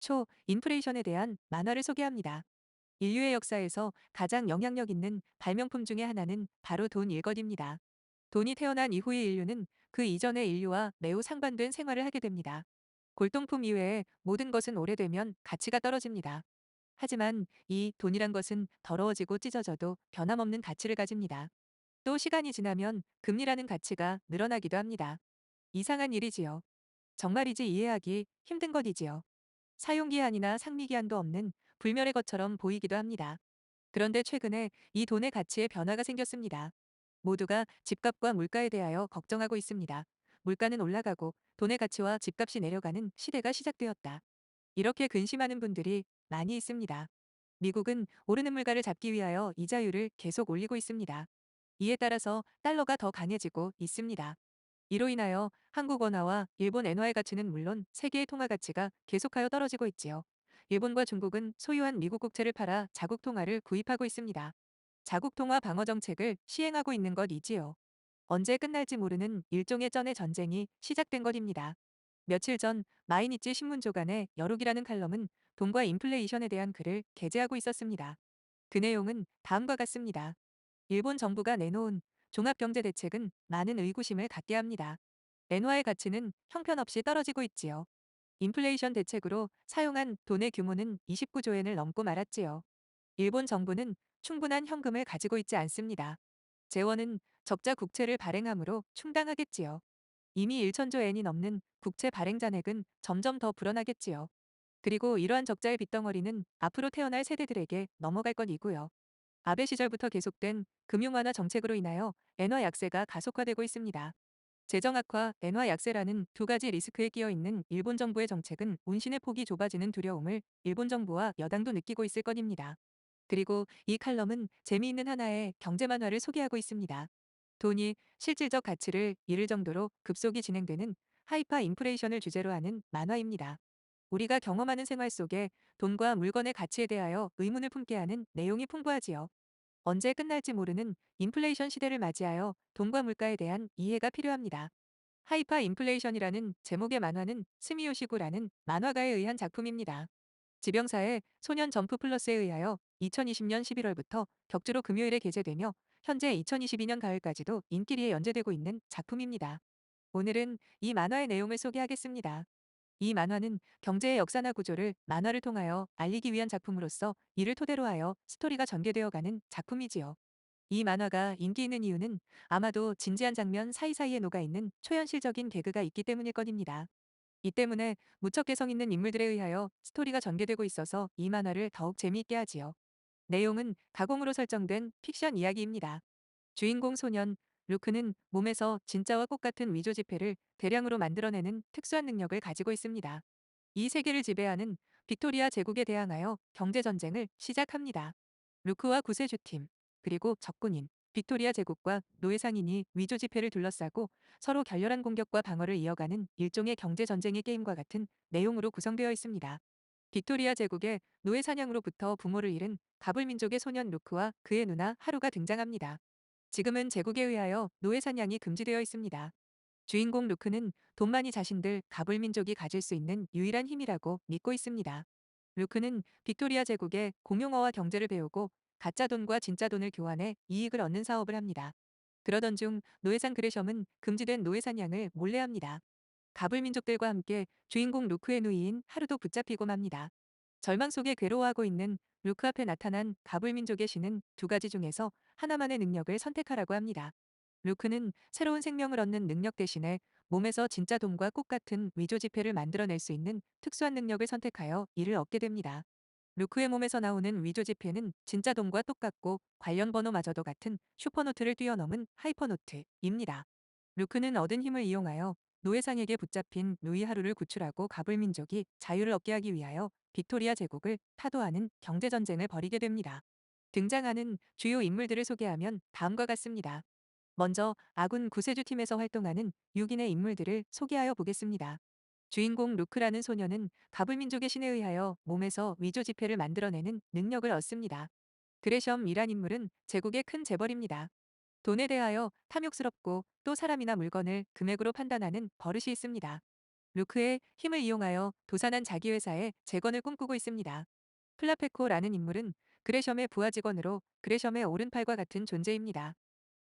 초, 인플레이션에 대한 만화를 소개합니다. 인류의 역사에서 가장 영향력 있는 발명품 중에 하나는 바로 돈일 것입니다. 돈이 태어난 이후의 인류는 그 이전의 인류와 매우 상반된 생활을 하게 됩니다. 골동품 이외에 모든 것은 오래되면 가치가 떨어집니다. 하지만 이 돈이란 것은 더러워지고 찢어져도 변함없는 가치를 가집니다. 또 시간이 지나면 금리라는 가치가 늘어나기도 합니다. 이상한 일이지요. 정말이지 이해하기 힘든 것이지요. 사용기한이나 상미기한도 없는 불멸의 것처럼 보이기도 합니다. 그런데 최근에 이 돈의 가치에 변화가 생겼습니다. 모두가 집값과 물가에 대하여 걱정하고 있습니다. 물가는 올라가고 돈의 가치와 집값이 내려가는 시대가 시작되었다. 이렇게 근심하는 분들이 많이 있습니다. 미국은 오르는 물가를 잡기 위하여 이자율을 계속 올리고 있습니다. 이에 따라서 달러가 더 강해지고 있습니다. 이로 인하여 한국 원화와 일본 엔화의 가치는 물론 세계의 통화 가치가 계속하여 떨어지고 있지요. 일본과 중국은 소유한 미국 국채를 팔아 자국 통화를 구입하고 있습니다. 자국 통화 방어 정책을 시행하고 있는 것이지요. 언제 끝날지 모르는 일종의 쩐의 전쟁이 시작된 것입니다. 며칠 전 마이니치 신문조간의 여룩이라는 칼럼은 돈과 인플레이션에 대한 글을 게재하고 있었습니다. 그 내용은 다음과 같습니다. 일본 정부가 내놓은 종합경제대책은 많은 의구심을 갖게 합니다. 엔화의 가치는 형편없이 떨어지고 있지요. 인플레이션 대책으로 사용한 돈의 규모는 29조 엔을 넘고 말았지요. 일본 정부는 충분한 현금을 가지고 있지 않습니다. 재원은 적자 국채를 발행함으로 충당하겠지요. 이미 1천조 엔이 넘는 국채 발행 잔액은 점점 더 불어나겠지요. 그리고 이러한 적자의 빚덩어리는 앞으로 태어날 세대들에게 넘어갈 것이고요. 아베 시절부터 계속된 금융 완화 정책으로 인하여 엔화 약세가 가속화되고 있습니다. 재정 악화, 엔화 약세라는 두 가지 리스크에 끼어 있는 일본 정부의 정책은 운신의 폭이 좁아지는 두려움을 일본 정부와 여당도 느끼고 있을 것입니다. 그리고 이 칼럼은 재미있는 하나의 경제 만화를 소개하고 있습니다. 돈이 실질적 가치를 잃을 정도로 급속히 진행되는 하이파 인플레이션을 주제로 하는 만화입니다. 우리가 경험하는 생활 속에 돈과 물건의 가치에 대하여 의문을 품게 하는 내용이 풍부하지요. 언제 끝날지 모르는 인플레이션 시대를 맞이하여 돈과 물가에 대한 이해가 필요합니다. 하이파 인플레이션이라는 제목의 만화는 스미요시구라는 만화가에 의한 작품입니다. 지병사의 소년 점프 플러스에 의하여 2020년 11월부터 격주로 금요일에 게재되며 현재 2022년 가을까지도 인기리에 연재되고 있는 작품입니다. 오늘은 이 만화의 내용을 소개하겠습니다. 이 만화는 경제의 역사나 구조를 만화를 통하여 알리기 위한 작품으로서 이를 토대로 하여 스토리가 전개되어 가는 작품이지요. 이 만화가 인기 있는 이유는 아마도 진지한 장면 사이사이에 녹아있는 초현실적인 개그가 있기 때문일 것입니다. 이 때문에 무척 개성 있는 인물들에 의하여 스토리가 전개되고 있어서 이 만화를 더욱 재미있게 하지요. 내용은 가공으로 설정된 픽션 이야기입니다. 주인공 소년 루크는 몸에서 진짜와 똑같은 위조 지폐를 대량으로 만들어내는 특수한 능력을 가지고 있습니다. 이 세계를 지배하는 빅토리아 제국에 대항하여 경제전쟁을 시작합니다. 루크와 구세주팀, 그리고 적군인 빅토리아 제국과 노예상인이 위조 지폐를 둘러싸고 서로 격렬한 공격과 방어를 이어가는 일종의 경제전쟁의 게임과 같은 내용으로 구성되어 있습니다. 빅토리아 제국의 노예 사냥으로부터 부모를 잃은 가불민족의 소년 루크와 그의 누나 하루가 등장합니다. 지금은 제국에 의하여 노예 사냥이 금지되어 있습니다. 주인공 루크는 돈만이 자신들 가불민족이 가질 수 있는 유일한 힘이라고 믿고 있습니다. 루크는 빅토리아 제국의 공용어와 경제를 배우고 가짜 돈과 진짜 돈을 교환해 이익을 얻는 사업을 합니다. 그러던 중 노예상 그레섬은 금지된 노예 사냥을 몰래 합니다. 가불민족들과 함께 주인공 루크의 누이인 하루도 붙잡히고 맙니다. 절망 속에 괴로워하고 있는 루크 앞에 나타난 가불민족의 신은 두 가지 중에서 하나만의 능력을 선택하라고 합니다. 루크는 새로운 생명을 얻는 능력 대신에 몸에서 진짜 돈과 꽃 같은 위조 지폐를 만들어낼 수 있는 특수한 능력을 선택하여 이를 얻게 됩니다. 루크의 몸에서 나오는 위조 지폐는 진짜 돈과 똑같고 관련 번호마저도 같은 슈퍼노트를 뛰어넘은 하이퍼노트입니다. 루크는 얻은 힘을 이용하여 노예상에게 붙잡힌 누이 하루를 구출하고 가불민족이 자유를 얻게 하기 위하여 빅토리아 제국을 타도하는 경제전쟁을 벌이게 됩니다. 등장하는 주요 인물들을 소개하면 다음과 같습니다. 먼저 아군 구세주 팀에서 활동하는 6인의 인물들을 소개하여 보겠습니다. 주인공 루크라는 소녀는 가불민족의 신에 의하여 몸에서 위조 지폐를 만들어내는 능력을 얻습니다. 그레셩이란 인물은 제국의 큰 재벌입니다. 돈에 대하여 탐욕스럽고 또 사람이나 물건을 금액으로 판단하는 버릇이 있습니다. 루크의 힘을 이용하여 도산한 자기 회사의 재건을 꿈꾸고 있습니다. 플라페코라는 인물은 그레셈의 부하 직원으로 그레셈의 오른팔과 같은 존재입니다.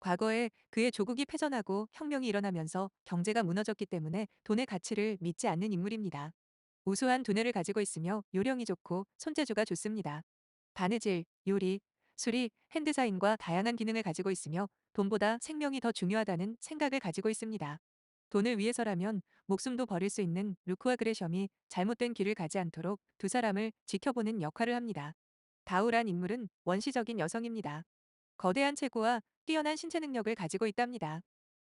과거에 그의 조국이 패전하고 혁명이 일어나면서 경제가 무너졌기 때문에 돈의 가치를 믿지 않는 인물입니다. 우수한 두뇌를 가지고 있으며 요령이 좋고 손재주가 좋습니다. 바느질, 요리, 수리, 핸드사인과 다양한 기능을 가지고 있으며 돈보다 생명이 더 중요하다는 생각을 가지고 있습니다. 돈을 위해서라면 목숨도 버릴 수 있는 루크와 그레셈이 잘못된 길을 가지 않도록 두 사람을 지켜보는 역할을 합니다. 다우란 인물은 원시적인 여성입니다. 거대한 체구와 뛰어난 신체 능력을 가지고 있답니다.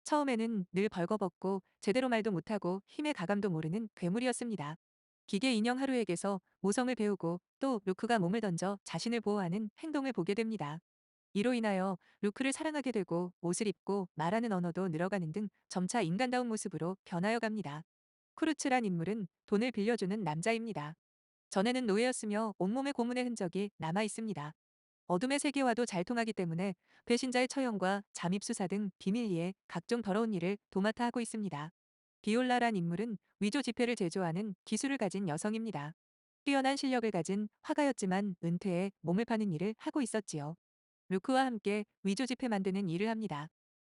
처음에는 늘 벌거벗고 제대로 말도 못하고 힘의 가감도 모르는 괴물이었습니다. 기계 인형 하루에게서 모성을 배우고 또 루크가 몸을 던져 자신을 보호하는 행동을 보게 됩니다. 이로 인하여 루크를 사랑하게 되고 옷을 입고 말하는 언어도 늘어가는 등 점차 인간다운 모습으로 변하여 갑니다. 크루츠란 인물은 돈을 빌려주는 남자입니다. 전에는 노예였으며 온몸에 고문의 흔적이 남아 있습니다. 어둠의 세계와도 잘 통하기 때문에 배신자의 처형과 잠입수사 등 비밀리에 각종 더러운 일을 도맡아 하고 있습니다. 비올라란 인물은 위조 지폐를 제조하는 기술을 가진 여성입니다. 뛰어난 실력을 가진 화가였지만 은퇴해 몸을 파는 일을 하고 있었지요. 루크와 함께 위조 지폐 만드는 일을 합니다.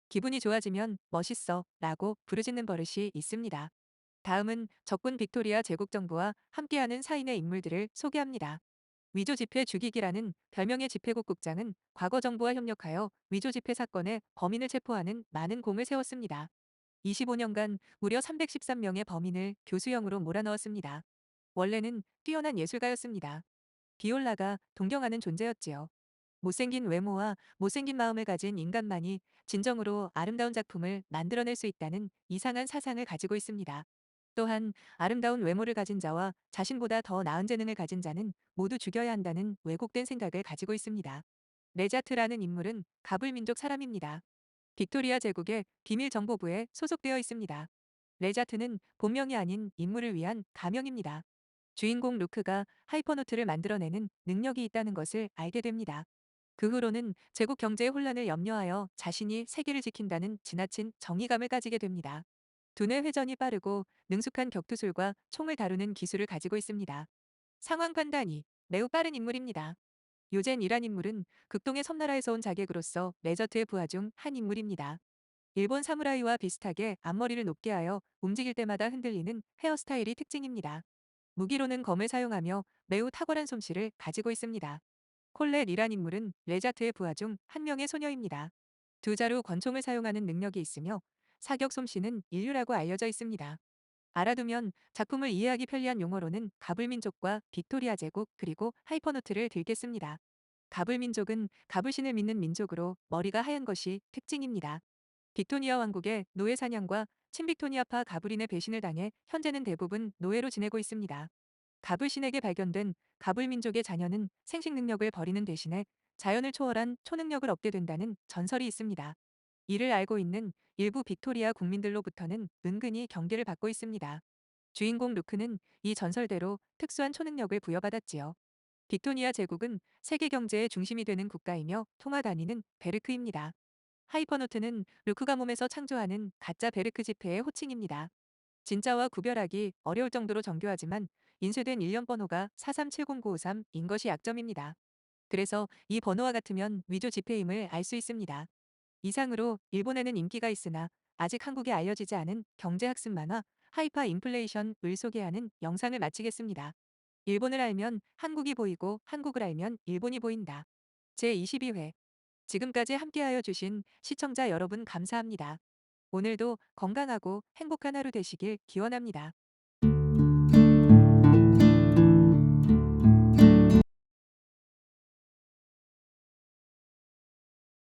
기분이 좋아지면 멋있어 라고 부르짖는 버릇이 있습니다. 다음은 적군 빅토리아 제국 정부와 함께하는 사인의 인물들을 소개합니다. 위조 지폐 죽이기라는 별명의 지폐국 국장은 과거 정부와 협력하여 위조 지폐 사건의 범인을 체포하는 많은 공을 세웠습니다. 25년간 무려 313명의 범인을 교수형으로 몰아넣었습니다. 원래는 뛰어난 예술가였습니다. 비올라가 동경하는 존재였지요. 못생긴 외모와 못생긴 마음을 가진 인간만이 진정으로 아름다운 작품을 만들어낼 수 있다는 이상한 사상을 가지고 있습니다. 또한 아름다운 외모를 가진 자와 자신보다 더 나은 재능을 가진 자는 모두 죽여야 한다는 왜곡된 생각을 가지고 있습니다. 레자트라는 인물은 가불민족 사람입니다. 빅토리아 제국의 비밀정보부에 소속되어 있습니다. 레자트는 본명이 아닌 인물을 위한 가명입니다. 주인공 루크가 하이퍼노트를 만들어내는 능력이 있다는 것을 알게 됩니다. 그 후로는 제국 경제의 혼란을 염려하여 자신이 세계를 지킨다는 지나친 정의감을 가지게 됩니다. 두뇌 회전이 빠르고 능숙한 격투술과 총을 다루는 기술을 가지고 있습니다. 상황 판단이 매우 빠른 인물입니다. 요젠이란 인물은 극동의 섬나라에서 온 자객으로서 레저트의 부하 중 한 인물입니다. 일본 사무라이와 비슷하게 앞머리를 높게 하여 움직일 때마다 흔들리는 헤어스타일이 특징입니다. 무기로는 검을 사용하며 매우 탁월한 솜씨를 가지고 있습니다. 콜렛이란 인물은 레자트의 부하 중 한 명의 소녀입니다. 두 자루 권총을 사용하는 능력이 있으며 사격 솜씨는 인류라고 알려져 있습니다. 알아두면 작품을 이해하기 편리한 용어로는 가불민족과 빅토리아 제국 그리고 하이퍼노트를 들겠습니다. 가불민족은 가불신을 믿는 민족으로 머리가 하얀 것이 특징입니다. 빅토니아 왕국의 노예 사냥과 친빅토니아파 가불인의 배신을 당해 현재는 대부분 노예로 지내고 있습니다. 가불신에게 발견된 가불민족의 자녀는 생식 능력을 버리는 대신에 자연을 초월한 초능력을 얻게 된다는 전설이 있습니다. 이를 알고 있는 일부 빅토리아 국민들로부터는 은근히 경계를 받고 있습니다. 주인공 루크는 이 전설대로 특수한 초능력을 부여받았지요. 빅토니아 제국은 세계 경제의 중심이 되는 국가이며 통화 단위는 베르크입니다. 하이퍼노트는 루크가 몸에서 창조하는 가짜 베르크 지폐의 호칭입니다. 진짜와 구별하기 어려울 정도로 정교하지만 인쇄된 일련 번호가 4370953인 것이 약점입니다. 그래서 이 번호와 같으면 위조 지폐임을 알 수 있습니다. 이상으로 일본에는 인기가 있으나 아직 한국에 알려지지 않은 경제학습 만화 하이파 인플레이션을 소개하는 영상을 마치겠습니다. 일본을 알면 한국이 보이고 한국을 알면 일본이 보인다. 제22회. 지금까지 함께하여 주신 시청자 여러분 감사합니다. 오늘도 건강하고 행복한 하루 되시길 기원합니다.